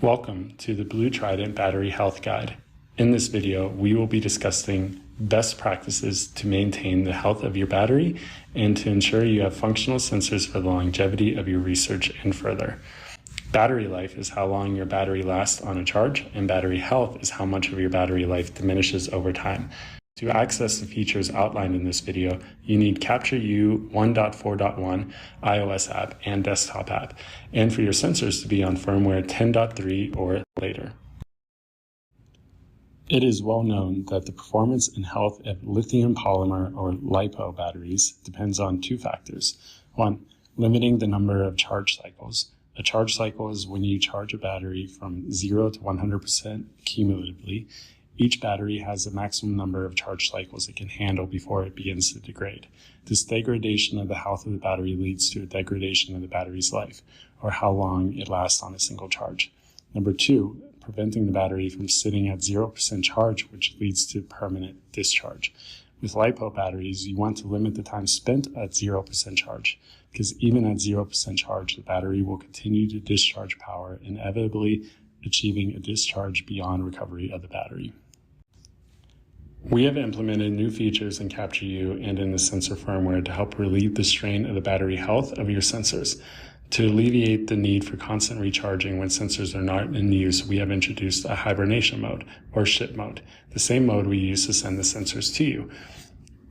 Welcome to the Blue Trident Battery Health Guide. In this video, we will be discussing best practices to maintain the health of your battery and to ensure you have functional sensors for the longevity of your research and further. Battery life is how long your battery lasts on a charge, and battery health is how much of your battery life diminishes over time. To access the features outlined in this video, you need CaptureU 1.4.1 iOS app and desktop app, and for your sensors to be on firmware 10.3 or later. It is well known that the performance and health of lithium polymer or LiPo batteries depends on two factors. One, limiting the number of charge cycles. A charge cycle is when you charge a battery from 0 to 100% cumulatively. Each battery has a maximum number of charge cycles it can handle before it begins to degrade. This degradation of the health of the battery leads to a degradation of the battery's life, or how long it lasts on a single charge. Number two, preventing the battery from sitting at 0% charge, which leads to permanent discharge. With LiPo batteries, you want to limit the time spent at 0% charge, because even at 0% charge, the battery will continue to discharge power, inevitably achieving a discharge beyond recovery of the battery. We have implemented new features in CaptureU and in the sensor firmware to help relieve the strain of the battery health of your sensors. To alleviate the need for constant recharging when sensors are not in use, we have introduced a hibernation mode or ship mode, the same mode we use to send the sensors to you.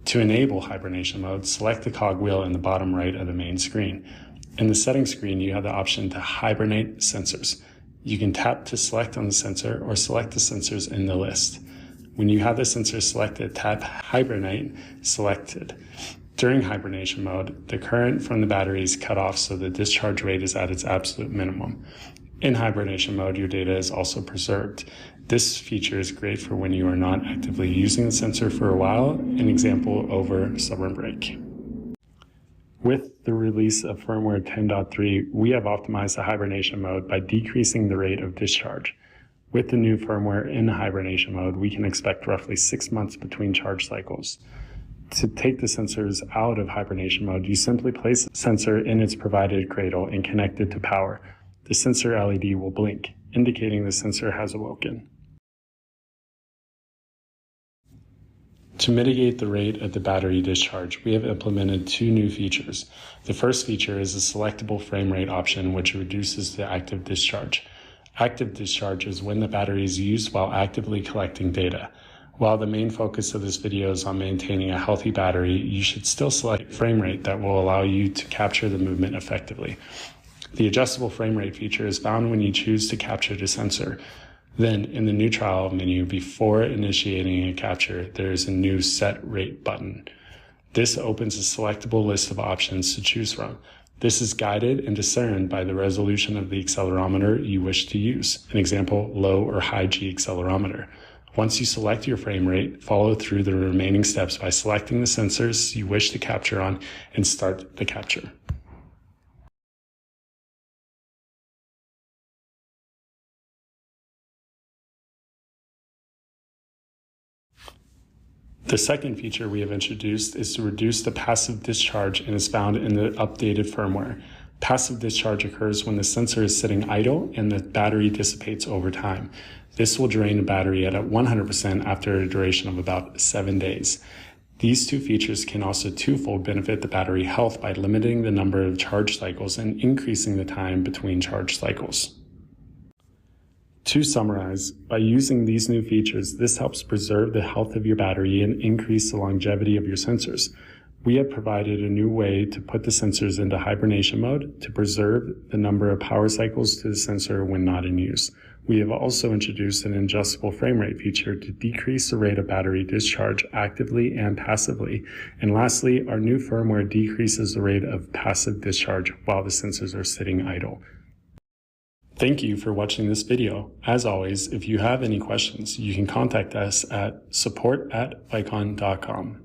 To enable hibernation mode, select the cogwheel in the bottom right of the main screen. In the settings screen, you have the option to hibernate sensors. You can tap to select on the sensor or select the sensors in the list. When you have the sensor selected, tap Hibernate selected. During hibernation mode, the current from the battery is cut off so the discharge rate is at its absolute minimum. In hibernation mode, your data is also preserved. This feature is great for when you are not actively using the sensor for a while, an example over summer break. With the release of firmware 10.3, we have optimized the hibernation mode by decreasing the rate of discharge. With the new firmware in hibernation mode, we can expect roughly 6 months between charge cycles. To take the sensors out of hibernation mode, you simply place the sensor in its provided cradle and connect it to power. The sensor LED will blink, indicating the sensor has awoken. To mitigate the rate of the battery discharge, we have implemented two new features. The first feature is a selectable frame rate option, which reduces the active discharge. Active discharge is when the battery is used while actively collecting data. While the main focus of this video is on maintaining a healthy battery, you should still select a frame rate that will allow you to capture the movement effectively. The adjustable frame rate feature is found when you choose to capture the sensor. Then, in the new trial menu, before initiating a capture, there is a new Set Rate button. This opens a selectable list of options to choose from. This is guided and discerned by the resolution of the accelerometer you wish to use, an example, low or high G accelerometer. Once you select your frame rate, follow through the remaining steps by selecting the sensors you wish to capture on and start the capture. The second feature we have introduced is to reduce the passive discharge and is found in the updated firmware. Passive discharge occurs when the sensor is sitting idle and the battery dissipates over time. This will drain the battery at 100% after a duration of about 7 days. These two features can also twofold benefit the battery health by limiting the number of charge cycles and increasing the time between charge cycles. To summarize, by using these new features, this helps preserve the health of your battery and increase the longevity of your sensors. We have provided a new way to put the sensors into hibernation mode to preserve the number of power cycles to the sensor when not in use. We have also introduced an adjustable frame rate feature to decrease the rate of battery discharge actively and passively. And lastly, our new firmware decreases the rate of passive discharge while the sensors are sitting idle. Thank you for watching this video. As always, if you have any questions, you can contact us at support@vicon.com.